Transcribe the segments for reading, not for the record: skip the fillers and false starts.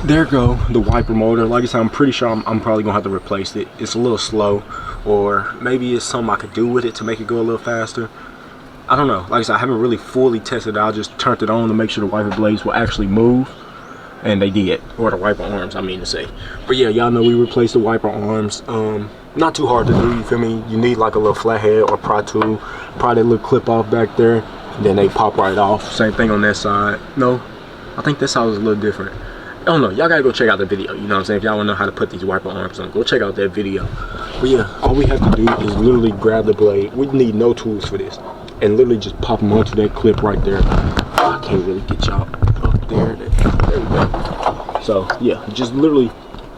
there go the wiper motor. Like I said, I'm pretty sure I'm probably gonna have to replace it. It's a little slow, or maybe it's something I could do with it to make it go a little faster. I don't know. Like I said, I haven't really fully tested it. I just turned it on to make sure the wiper blades will actually move, and they did, or the wiper arms, I mean to say. But yeah, y'all know we replaced the wiper arms. Not too hard to do, you feel me? You need like a little flathead or pry tool, probably a little clip off back there, then they pop right off. Same thing on that side. No, I think this side was a little different. I don't know, y'all gotta go check out the video, you know what I'm saying? If y'all wanna know how to put these wiper arms on, go check out that video. But yeah, all we have to do is literally grab the blade. We need no tools for this. And literally just pop them onto that clip right there. I can't really get y'all up there. There we go. So yeah, just literally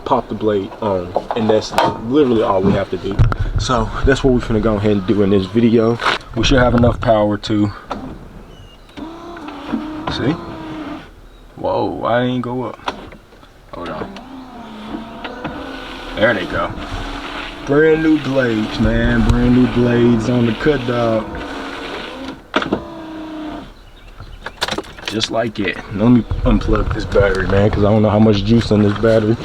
pop the blade on, and that's literally all we have to do. So that's what we're gonna go ahead and do in this video. We should have enough power to see. Whoa, I didn't go up. Hold on. There they go. Brand new blades, man. Brand new blades on the cut dog. Just like it. Let me unplug this battery, man, because I don't know how much juice in this battery.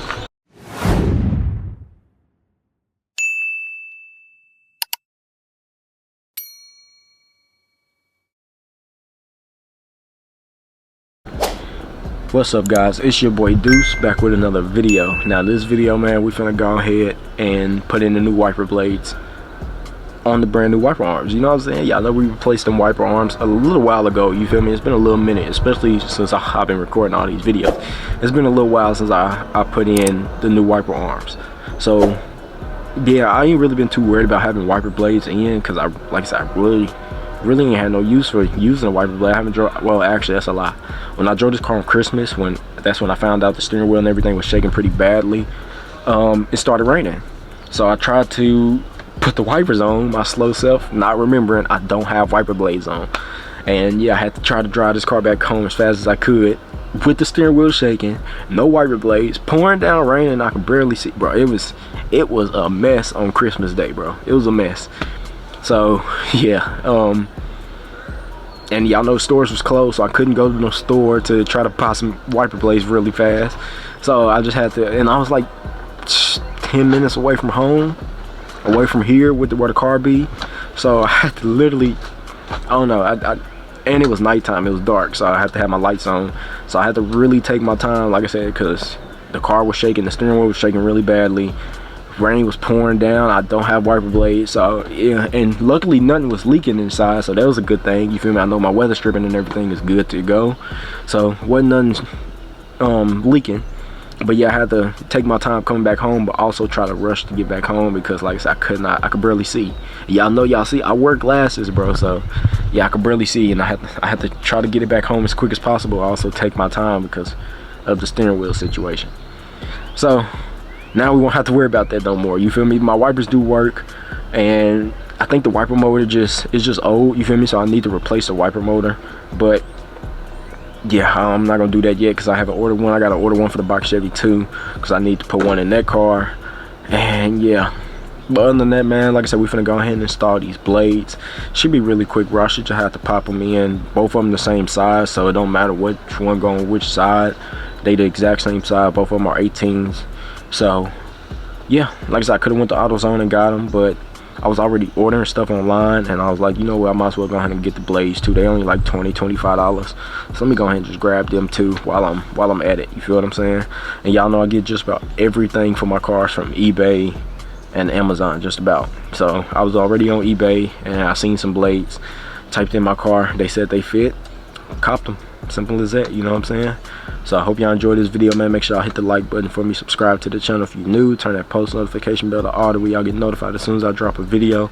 What's up, guys? It's your boy Deuce back with another video. Now this video, man, we finna go ahead and put in the new wiper blades on the brand new wiper arms. You know what I'm saying? Y'all know we replaced them wiper arms a little while ago, you feel me? It's been a little minute, especially since I've been recording all these videos. It's been a little while since I put in the new wiper arms. So yeah, I ain't really been too worried about having wiper blades in, because like I said, I really ain't had no use for using a wiper blade. I haven't drove, well actually that's a lie. When I drove this car on Christmas, that's when I found out the steering wheel and everything was shaking pretty badly, it started raining. So I tried to put the wipers on, my slow self, not remembering I don't have wiper blades on. And yeah, I had to try to drive this car back home as fast as I could with the steering wheel shaking, no wiper blades, pouring down rain, and I could barely see, bro. It was a mess on Christmas Day, bro. It was a mess. So yeah, and y'all know stores was closed, so I couldn't go to no store to try to buy some wiper blades really fast. So I just had to, and I was like 10 minutes away from home, away from here where the car be. So I had to literally, I don't know, and it was nighttime, it was dark, so I had to have my lights on. So I had to really take my time, like I said, because the car was shaking, the steering wheel was shaking really badly. Rain was pouring down. I don't have wiper blades, so yeah, and luckily nothing was leaking inside, so that was a good thing, you feel me? I know my weather stripping and everything is good to go, so wasn't nothing leaking. But yeah, I had to take my time coming back home, but also try to rush to get back home, because like I said, I could barely see. Y'all know, y'all see I wear glasses, bro, so yeah, I could barely see, and I had to try to get it back home as quick as possible. Also take my time because of the steering wheel situation. So now we won't have to worry about that no more, you feel me? My wipers do work, and I think the wiper motor is just old, you feel me? So I need to replace the wiper motor. But yeah, I'm not gonna do that yet because I haven't ordered one. I gotta order one for the box Chevy too, because I need to put one in that car. And yeah, but other than that, man, like I said, we finna go ahead and install these blades. Should be really quick, bro. I should just have to pop them in, both of them the same size, so it don't matter which one going which side. They the exact same size, both of them are 18s. So yeah, like I said, I could have went to AutoZone and got them, but I was already ordering stuff online, and I was like, you know what, I might as well go ahead and get the blades too. They only like $20–25, so let me go ahead and just grab them too while I'm at it, you feel what I'm saying? And y'all know I get just about everything for my cars from eBay and Amazon, just about. So I was already on eBay, and I seen some blades, typed in my car, they said they fit, copped them. Simple as that, you know what I'm saying? So I hope y'all enjoyed this video, man. Make sure y'all hit the like button for me, subscribe to the channel if you're new, turn that post notification bell to all, the way y'all get notified as soon as I drop a video.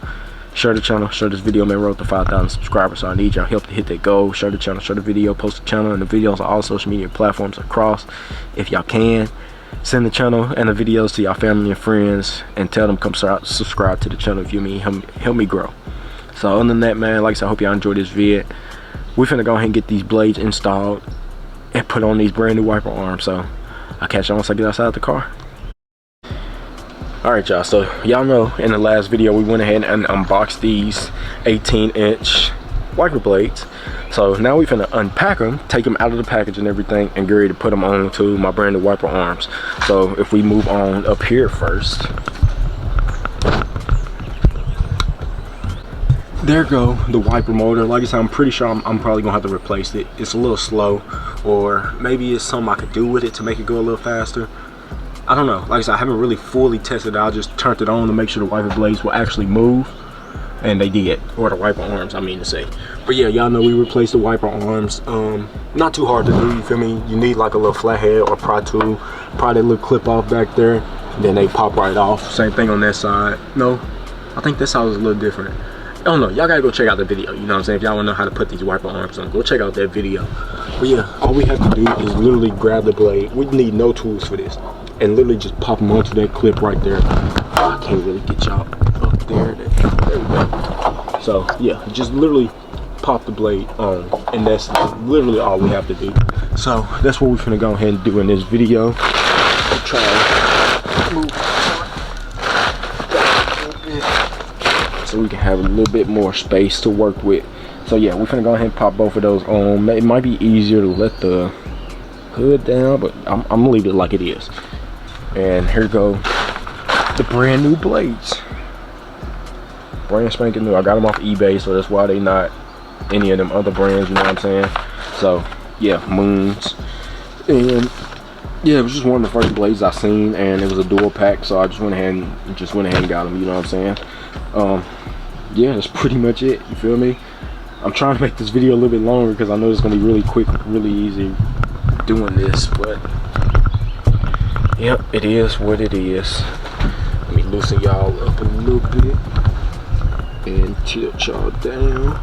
Share the channel, share this video, man. We're up to 5,000 subscribers, so I need y'all help to hit that goal. Share the channel, share the video, post the channel and the videos on all social media platforms across, if y'all can. Send the channel and the videos to y'all family and friends, and tell them come subscribe to the channel if you mean help me grow. So other than that, man, like I said, I hope y'all enjoyed this vid. We're finna go ahead and get these blades installed and put on these brand new wiper arms. So I'll catch y'all once I get outside the car. All right, y'all, so y'all know in the last video we went ahead and unboxed these 18-inch wiper blades. So now we finna unpack them, take them out of the package and everything, and get ready to put them onto my brand new wiper arms. So if we move on up here first, there go the wiper motor. Like I said, I'm pretty sure I'm probably gonna have to replace it. It's a little slow, or maybe it's something I could do with it to make it go a little faster. I don't know. Like I said, I haven't really fully tested it. I just turned it on to make sure the wiper blades will actually move, and they did, or the wiper arms, I mean to say. But yeah, y'all know we replaced the wiper arms. Not too hard to do, you feel me? You need like a little flathead or pry tool, probably a little clip off back there, then they pop right off. Same thing on that side. No, I think this side was a little different. I don't know, y'all gotta go check out the video, you know what I'm saying? If y'all wanna know how to put these wiper arms on, go check out that video. But yeah, all we have to do is literally grab the blade. We need no tools for this. And literally just pop them onto that clip right there. I can't really get y'all up there. There we go. So yeah, just literally pop the blade on, and that's literally all we have to do. So that's what we're gonna go ahead and do in this video. I'll try to move a little bit so we can have a little bit more space to work with. So yeah, we're gonna go ahead and pop both of those on. It might be easier to let the hood down, but I'm gonna leave it like it is. And here go the brand new blades, brand spanking new. I got them off eBay, so that's why they not any of them other brands, you know what I'm saying? So yeah, Moons. And yeah, it was just one of the first blades I seen, and it was a dual pack, so I just went ahead and got them, you know what I'm saying? Yeah, that's pretty much it, you feel me? I'm trying to make this video a little bit longer because I know it's gonna be really quick, really easy doing this, but yep, it is what it is. Let me loosen y'all up a little bit and tilt y'all down.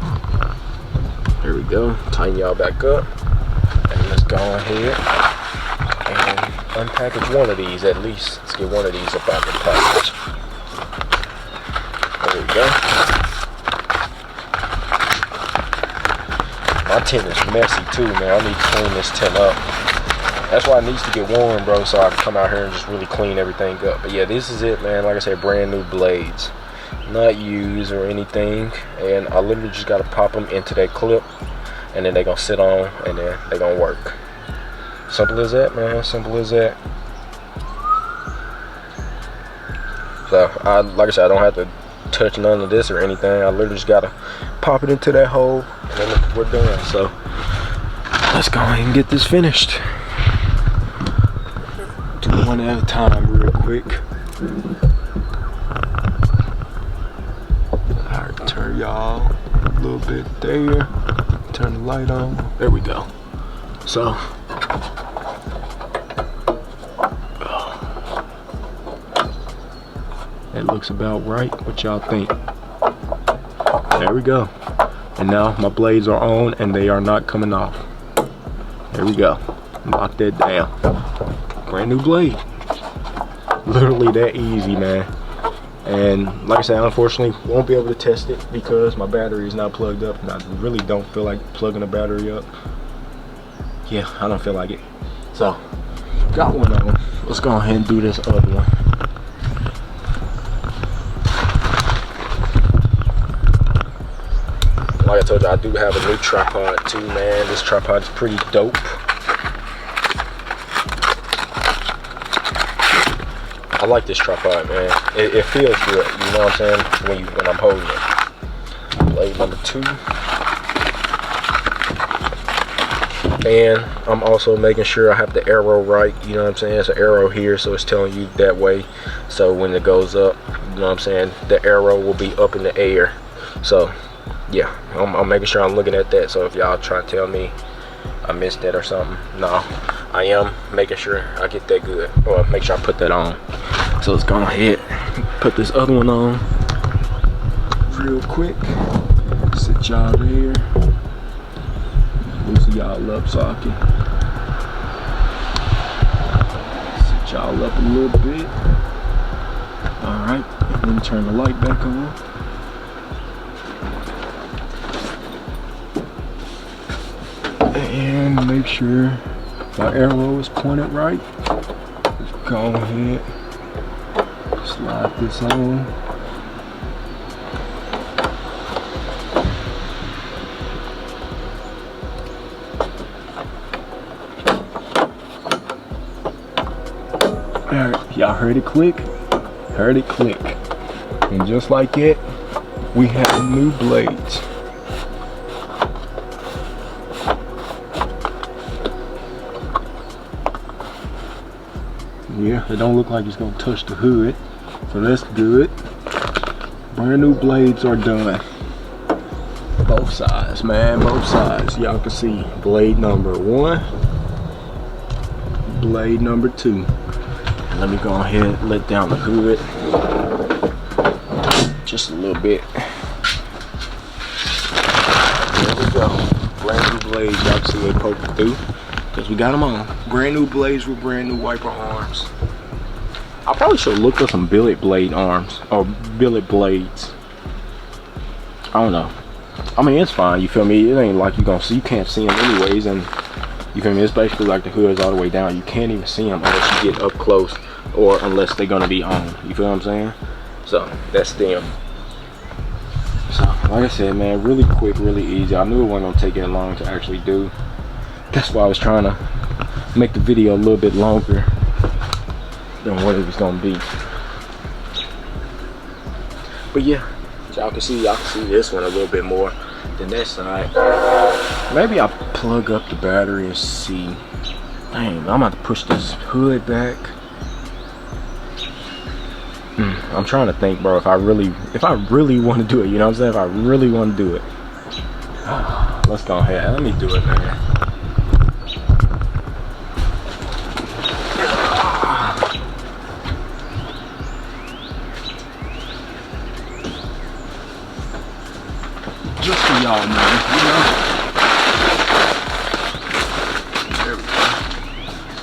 There we go. Tighten y'all back up. And let's go ahead and unpackage one of these at least. Let's get one of these up out of the package. There we go. My tent is messy too, man. I need to clean this tent up. That's why it needs to get warm, bro, so I can come out here and just really clean everything up. But yeah, this is it, man. Like I said, brand new blades, not used or anything. And I literally just gotta pop them into that clip, and then they gonna sit on, and then they gonna work. Simple as that, man. Simple as that. So like I said, I don't have to touch none of this or anything. I literally just gotta pop it into that hole, and then we're done. So let's go ahead and get this finished. Do one at a time real quick. Alright, turn y'all a little bit there. Turn the light on. There we go. So that looks about right. What y'all think? There we go. And now my blades are on and they are not coming off. There we go. Lock that down. Brand new blade. Literally that easy, man. And like I said, unfortunately won't be able to test it because my battery is not plugged up, and I really don't feel like plugging the battery up. Yeah, I don't feel like it. So got one of them. Let's go ahead and do this other one. Like I told you, I do have a new tripod too, man. This tripod is pretty dope. I like this tripod, man. It feels good, you know what I'm saying, when I'm holding it. Blade number 2. And I'm also making sure I have the arrow right, you know what I'm saying. It's an arrow here, so it's telling you that way. So when it goes up, you know what I'm saying, the arrow will be up in the air. So yeah, I'm making sure I'm looking at that. So if y'all try to tell me I missed that or something, no, I am making sure I get that good, or make sure I put that on. So let's go ahead, put this other one on real quick. Sit y'all there, loosen y'all up so I can sit y'all up a little bit. All right, and then turn the light back on. And make sure my arrow is pointed right. Let's go ahead, slide this on. Alright, y'all heard it click? Heard it click. And just like it, we have new blades. Yeah, it don't look like it's gonna touch the hood, so that's good. Brand new blades are done. Both sides, man, both sides. Y'all can see blade number 1, blade number 2. And let me go ahead and let down the hood just a little bit. There we go. Brand new blades. Y'all can see they poking through because we got them on. Brand new blades with brand new wiper arms. I probably should look up some billet blade arms or billet blades. I don't know. I mean, it's fine, you feel me? It ain't like you can't see them anyways, and you feel me? It's basically like the hood's all the way down. You can't even see them unless you get up close or unless they're gonna be on. You feel what I'm saying? So that's them. So like I said, man, really quick, really easy. I knew it wasn't gonna take that long to actually do. That's why I was trying to make the video a little bit longer than what it was gonna be. But yeah, y'all can see this one a little bit more than that side. Maybe I'll plug up the battery and see. Dang, I'm about to push this hood back. I'm trying to think, bro, if I really want to do it, you know what I'm saying? If I really want to do it. Let's go ahead. Let me do it, man. Just for y'all, man, you know? There we go.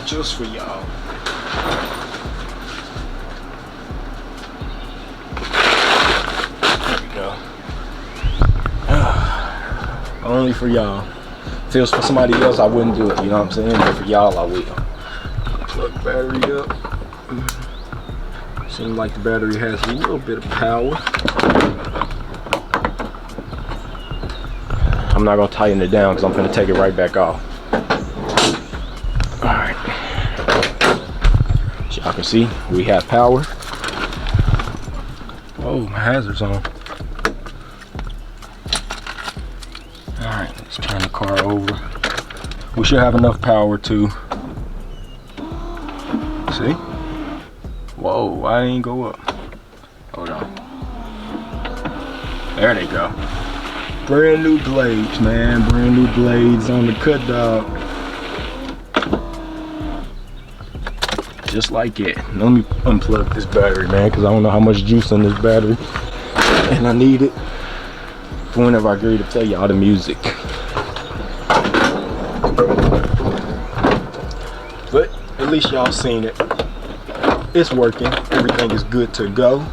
Just for y'all. There we go. Only for y'all. If it was for somebody else, I wouldn't do it, you know what I'm saying? But for y'all, I will. Plug the battery up. Seems like the battery has a little bit of power. I'm not gonna tighten it down because I'm gonna take it right back off. All right. So y'all can see we have power. Oh, my hazard's on. All right, let's turn the car over. We should have enough power to. See? Whoa, why didn't it go up? Hold on. There they go. Brand new blades, man. Brand new blades on the cut dog. Just like it. Let me unplug this battery, man, because I don't know how much juice in this battery. And I need it for whenever I get ready to play y'all the music. But at least y'all seen it. It's working. Everything is good to go.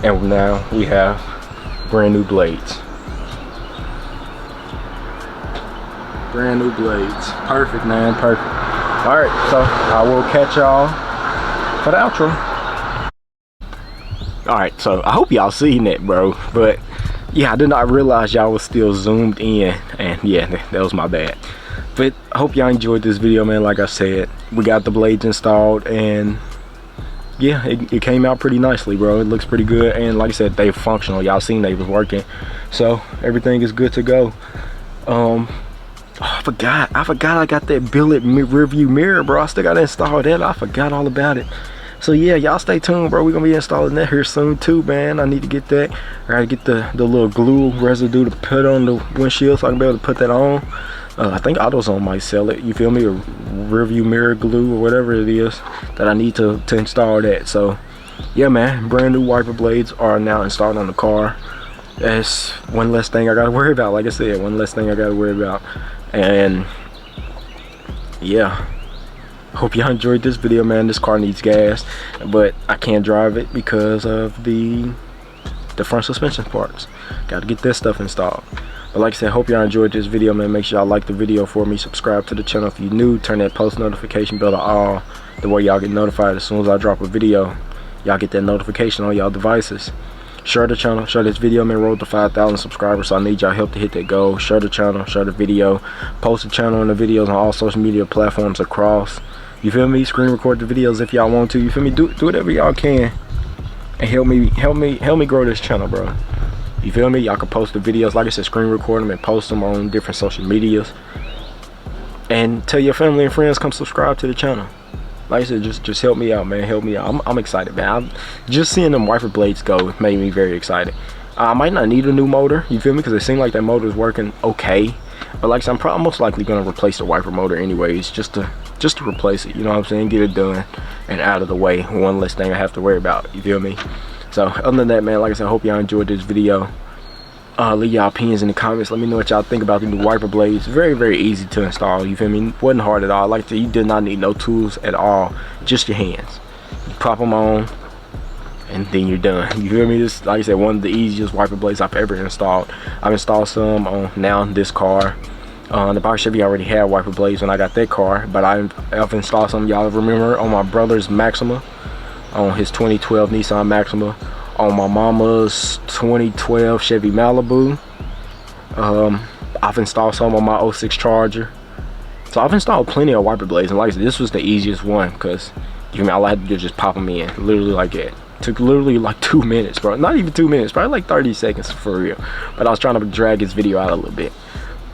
And now we have brand new blades. Brand new blades. Perfect, man. Perfect. All right, so I will catch y'all for the outro. All right, so I hope y'all seen it, bro. But yeah, I did not realize y'all was still zoomed in, and yeah, that was my bad. But I hope y'all enjoyed this video, man. Like I said, we got the blades installed, and yeah, it came out pretty nicely, bro. It looks pretty good, and like I said, they functional. Y'all seen they was working, so everything is good to go. Oh, I forgot I got that billet rear view mirror, bro. I still gotta install that. I forgot all about it. So yeah, y'all stay tuned, bro. We're gonna be installing that here soon too, man. I need to get that. I gotta get the little glue residue to put on the windshield so I can be able to put that on. I think AutoZone might sell it, you feel me, or rear view mirror glue or whatever it is that I need to install that. So yeah, man, brand new wiper blades are now installed on the car. That's one less thing I gotta worry about. Like I said, one less thing I gotta worry about. And yeah, hope y'all enjoyed this video, man. This car needs gas, but I can't drive it because of the front suspension parts. Gotta get this stuff installed. But like I said, hope y'all enjoyed this video, man. Make sure y'all like the video for me. Subscribe to the channel if you're new. Turn that post notification bell to all, the way y'all get notified as soon as I drop a video. Y'all get that notification on y'all devices. Share the channel, share this video, man. Road to 5,000 subscribers, so I need y'all help to hit that goal. Share the channel, share the video, post the channel and the videos on all social media platforms across You feel me? Screen record the videos if y'all want to. You feel me? Do whatever y'all can and help me grow this channel, bro. You feel me? Y'all can post the videos, like I said, screen record them and post them on different social medias. And tell your family and friends come subscribe to the channel. Like I said, just help me out, man. Help me out. I'm excited, man. Just seeing them wiper blades go made me very excited. I might not need a new motor, you feel me? Because it seemed like that motor is working okay. But like I said, I'm most likely gonna replace the wiper motor anyways, just to replace it. You know what I'm saying? Get it done and out of the way. One less thing I have to worry about. You feel me? So other than that, man, like I said, I hope y'all enjoyed this video. Leave y'all opinions in the comments. Let me know what y'all think about the new wiper blades. Very, very easy to install. You feel me? Wasn't hard at all. Like I said, you did not need no tools at all. Just your hands. You pop them on, and then you're done. You feel me? This, like I said, one of the easiest wiper blades I've ever installed. I've installed some on now this car. The Box Chevy already had wiper blades when I got that car, but I've installed some, y'all remember, on my brother's Maxima, on his 2012 Nissan Maxima, on my mama's 2012 Chevy Malibu. I've installed some on my 06 Charger. So I've installed plenty of wiper blades, and like I said, this was the easiest one because you know, all I had to do is just pop them in, literally like that. Took literally like 2 minutes, bro. Not even 2 minutes, probably like 30 seconds for real. But I was trying to drag this video out a little bit.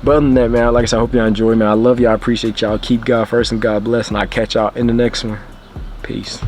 But other than that, man, like I said, I hope y'all enjoy, man. I love y'all. I appreciate y'all. Keep God first and God bless, and I'll catch y'all in the next one. Peace.